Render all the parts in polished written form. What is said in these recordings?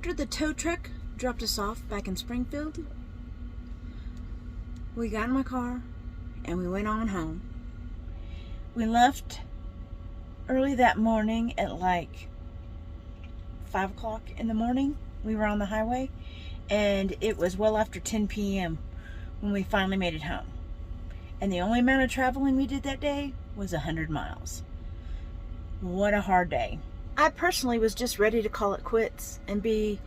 After the tow truck dropped us off back in Springfield, we got in my car and we went on home. We left early that morning at like 5 o'clock in the morning. We were on the highway, and it was well after 10 p.m. when we finally made it home. And the only amount of traveling we did that day was 100 miles. What a hard day. I personally was just ready to call it quits and be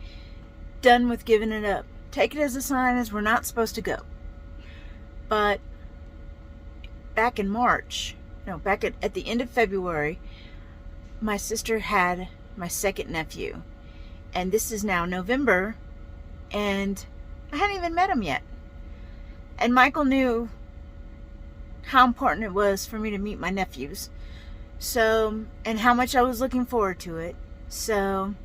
done with giving it up. Take it as a sign as we're not supposed to go. But back in March, back at the end of February, my sister had my second nephew. And this is now November, and I hadn't even met him yet. And Michael knew how important it was for me to meet my nephews. So, and how much I was looking forward to it. So,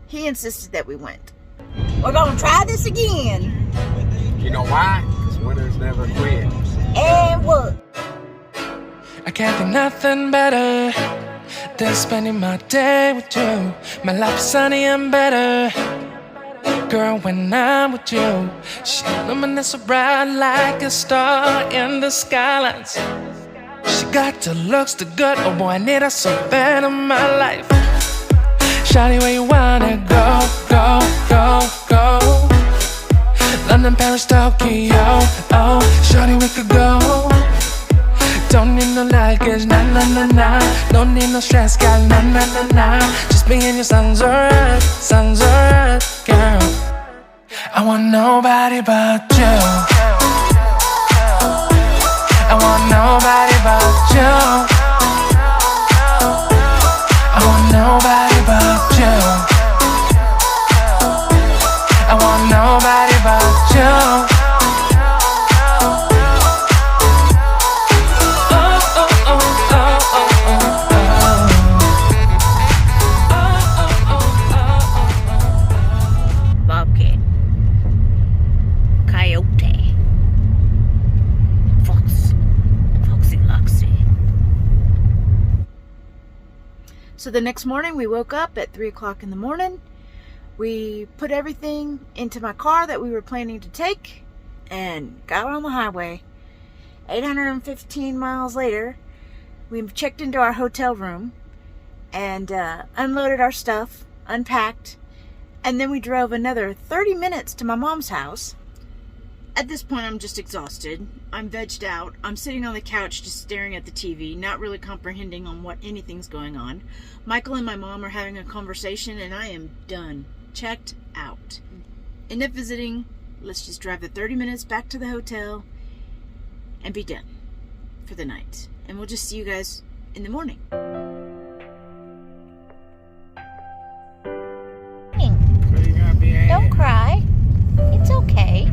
he insisted that we went. We're gonna try this again. You know why? Because winners never quit. And what? I can't think nothing better than spending my day with you. My life's sunny and better, girl, when I'm with you. She luminous so bright like a star in the skylines. She got the looks, the good, oh boy, I need her so bad in my life. Shawty, where you wanna go, go, go, go? London, Paris, Tokyo, oh, shawty, we could go. Don't need no luggage, nah, nah, nah, nah. Don't need no stress, girl, nah, nah, nah, nah. Just be in your sun's alright, girl. I want nobody but you. I want nobody but you. I want nobody but you. I want nobody but you. So the next morning we woke up at 3 o'clock in the morning. We put everything into my car that we were planning to take and got on the highway. 815 miles later, we checked into our hotel room and unloaded our stuff, unpacked, and then we drove another 30 minutes to my mom's house. At this point, I'm just exhausted. I'm vegged out. I'm sitting on the couch just staring at the TV, not really comprehending on what anything's going on. Michael and my mom are having a conversation, and I am done. Checked out. Enough visiting. Let's just drive the 30 minutes back to the hotel and be done for the night. And we'll just see you guys in the morning. Don't cry. It's okay.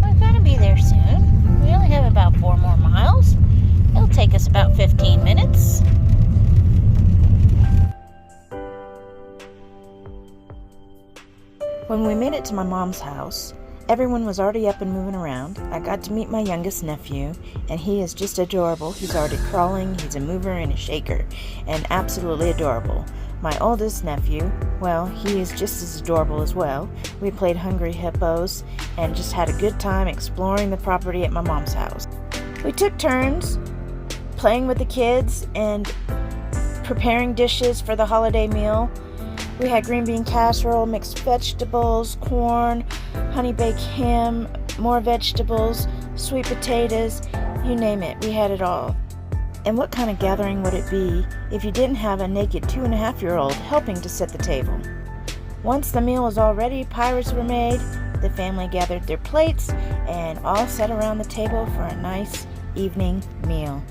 We're gonna be there soon. We only have about 4 more miles. It'll take us about 15 minutes. When we made it to my mom's house, everyone was already up and moving around. I got to meet my youngest nephew, and he is just adorable. He's already crawling, he's a mover and a shaker, and absolutely adorable. My oldest nephew, well, he is just as adorable as well. We played Hungry Hippos and just had a good time exploring the property at my mom's house. We took turns playing with the kids and preparing dishes for the holiday meal. We had green bean casserole, mixed vegetables, corn, honey baked ham, more vegetables, sweet potatoes, you name it, we had it all. And what kind of gathering would it be if you didn't have a naked 2.5-year-old helping to set the table? Once the meal was all ready, pies were made, the family gathered their plates, and all sat around the table for a nice evening meal.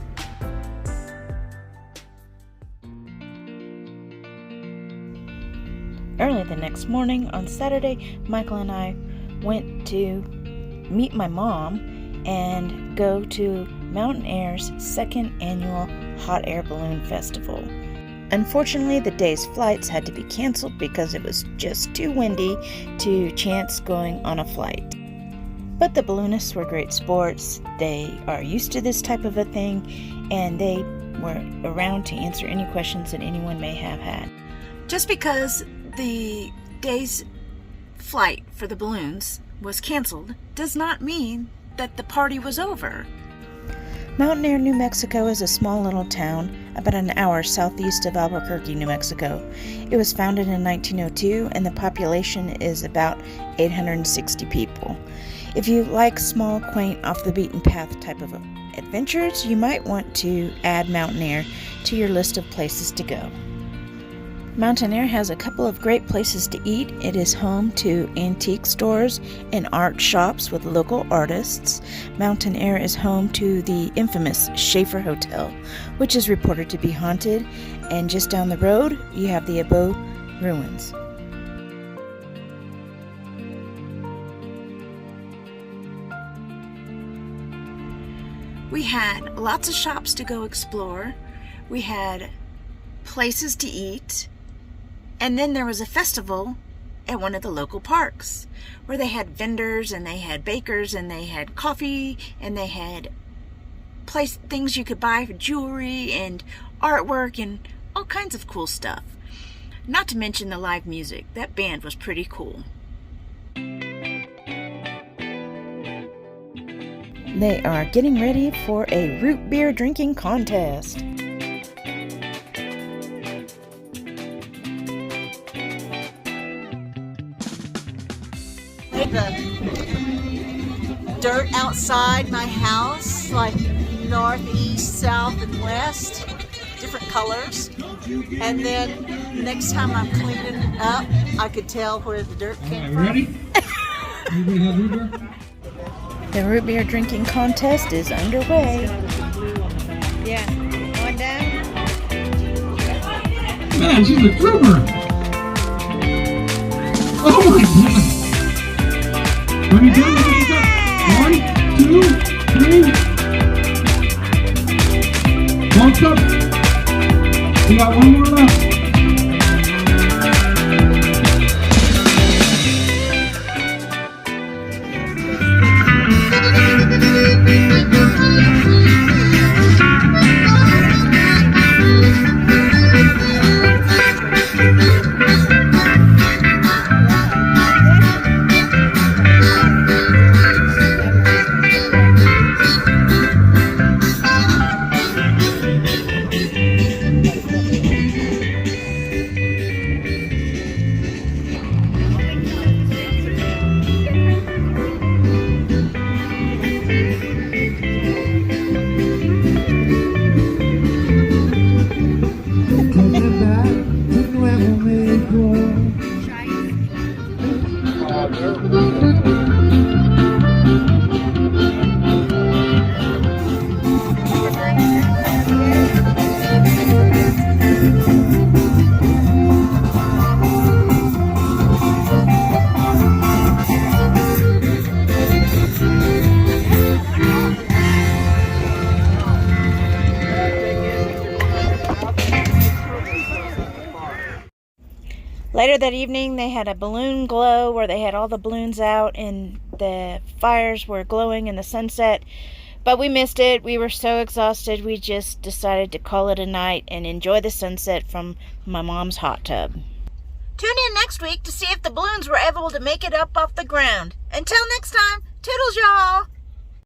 Early the next morning, on Saturday, Michael and I went to meet my mom and go to Mountainair's second annual Hot Air Balloon Festival. Unfortunately, the day's flights had to be canceled because it was just too windy to chance going on a flight. But the balloonists were great sports. They are used to this type of a thing, and they were around to answer any questions that anyone may have had. Just because the day's flight for the balloons was canceled does not mean that the party was over. Mountainair, New Mexico is a small little town about an hour southeast of Albuquerque, New Mexico. It was founded in 1902 and the population is about 860 people. If you like small, quaint, off-the-beaten-path type of adventures, you might want to add Mountainair to your list of places to go. Mountainair has a couple of great places to eat. It is home to antique stores and art shops with local artists. Mountainair is home to the infamous Schaefer Hotel, which is reported to be haunted. And just down the road, you have the Abo Ruins. We had lots of shops to go explore. We had places to eat. And then there was a festival at one of the local parks where they had vendors and they had bakers and they had coffee and they had things you could buy for jewelry and artwork and all kinds of cool stuff. Not to mention the live music. That band was pretty cool. They are getting ready for a root beer drinking contest. The dirt outside my house, like north, east, south, and west, different colors. And then next time I'm cleaning it up, I could tell where the dirt came from. Ready? Anybody have root beer? The root beer drinking contest is underway. Yeah, one down. Man, she's a trooper! Oh my god! Let me go, let me go. 1, 2, 3. One cup. We got one more left. Later that evening, they had a balloon glow where they had all the balloons out and the fires were glowing in the sunset. But we missed it. We were so exhausted, we just decided to call it a night and enjoy the sunset from my mom's hot tub. Tune in next week to see if the balloons were able to make it up off the ground. Until next time, toodles y'all!